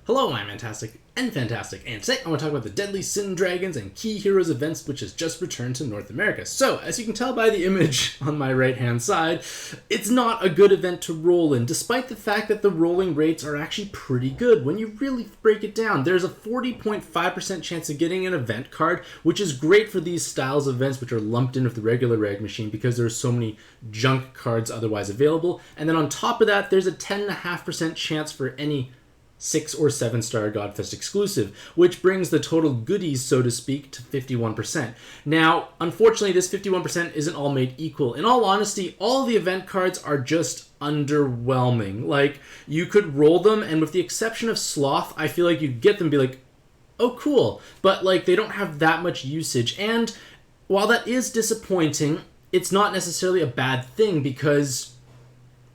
Hello, I'm Mantastic'c and Fantastic, and today I want to talk about the Deadly Sin Dragons and Key Heroes events, which has just returned to North America. So, as you can tell by the image on my right-hand side, it's not a good event to roll in, despite the fact that the rolling rates are actually pretty good. When you really break it down, there's a 40.5% chance of getting an event card, which is great for these styles of events which are lumped in with the regular reg machine because there's so many junk cards otherwise available. And then on top of that, there's a 10.5% chance for any 6 or 7 star Godfest exclusive, which brings the total goodies, so to speak, to 51%. Now, unfortunately, this 51% isn't all made equal. In all honesty, all the event cards are just underwhelming. Like, you could roll them, and with the exception of Sloth, I feel like you'd get them and be like, oh, cool. But, like, they don't have that much usage. And while that is disappointing, it's not necessarily a bad thing because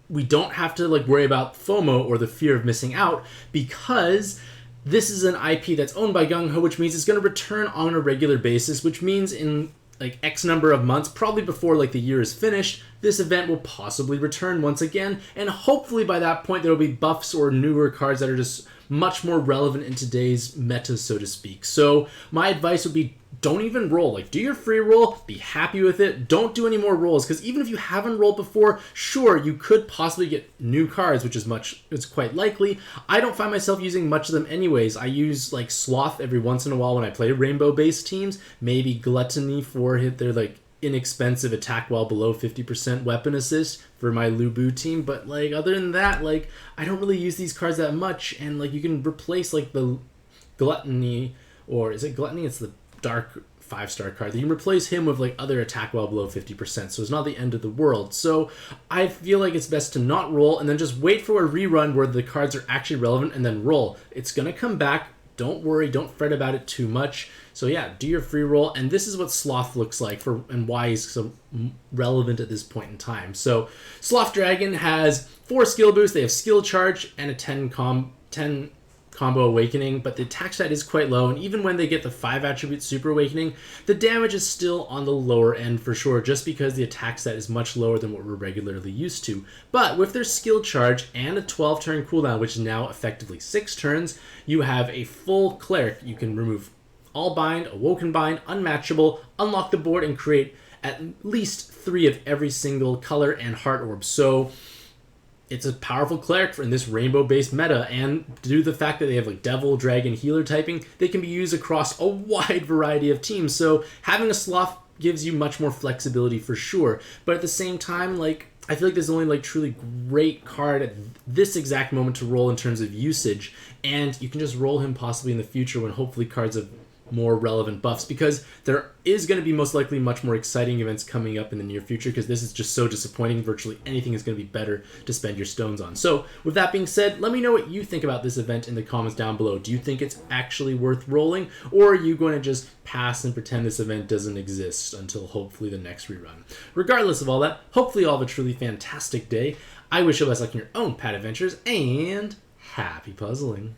we don't have to worry about FOMO or the fear of missing out because this is an IP that's owned by Gung Ho, which means it's going to return on a regular basis, which means in X number of months, probably before the year is finished, this event will possibly return once again, and hopefully by that point there will be buffs or newer cards that are just much more relevant in today's meta, so to speak. So my advice would be, don't even roll. Do your free roll, be happy with it, don't do any more rolls, because even if you haven't rolled before, sure, you could possibly get new cards, which is it's quite likely. I don't find myself using much of them anyways. I use Sloth every once in a while when I play rainbow-based teams, maybe Gluttony for their inexpensive attack while below 50% weapon assist for my Lubu team, but other than that, I don't really use these cards that much, and you can replace the Gluttony, or is it Gluttony? It's the dark 5-star card. You can replace him with other attack while below 50%, so it's not the end of the world. So I feel like it's best to not roll and then just wait for a rerun where the cards are actually relevant and then roll. It's gonna come back. Don't worry, don't fret about it too much. So yeah, do your free roll, and this is what Sloth looks like and why he's so relevant at this point in time. So Sloth Dragon has 4 skill boosts. They have skill charge and a 10 combo awakening, but the attack stat is quite low, and even when they get the 5 attribute super awakening, the damage is still on the lower end for sure, just because the attack stat is much lower than what we're regularly used to. But with their skill charge and a 12-turn cooldown, which is now effectively 6 turns, you have a full cleric. You can remove all bind, awoken bind, unmatchable, unlock the board, and create at least 3 of every single color and heart orb. So it's a powerful cleric in this rainbow-based meta, and due to the fact that they have devil, dragon, healer typing, they can be used across a wide variety of teams. So having a Sloth gives you much more flexibility for sure. But at the same time, I feel like there's only truly great card at this exact moment to roll in terms of usage, and you can just roll him possibly in the future when hopefully cards have more relevant buffs, because there is going to be most likely much more exciting events coming up in the near future, because this is just so disappointing. Virtually anything is going to be better to spend your stones on. So with that being said, let me know what you think about this event in the comments down below. Do you think it's actually worth rolling, or are you going to just pass and pretend this event doesn't exist until hopefully the next rerun? Regardless of all that, hopefully you all have a truly fantastic day. I wish you the best luck in your own pad adventures, and happy puzzling.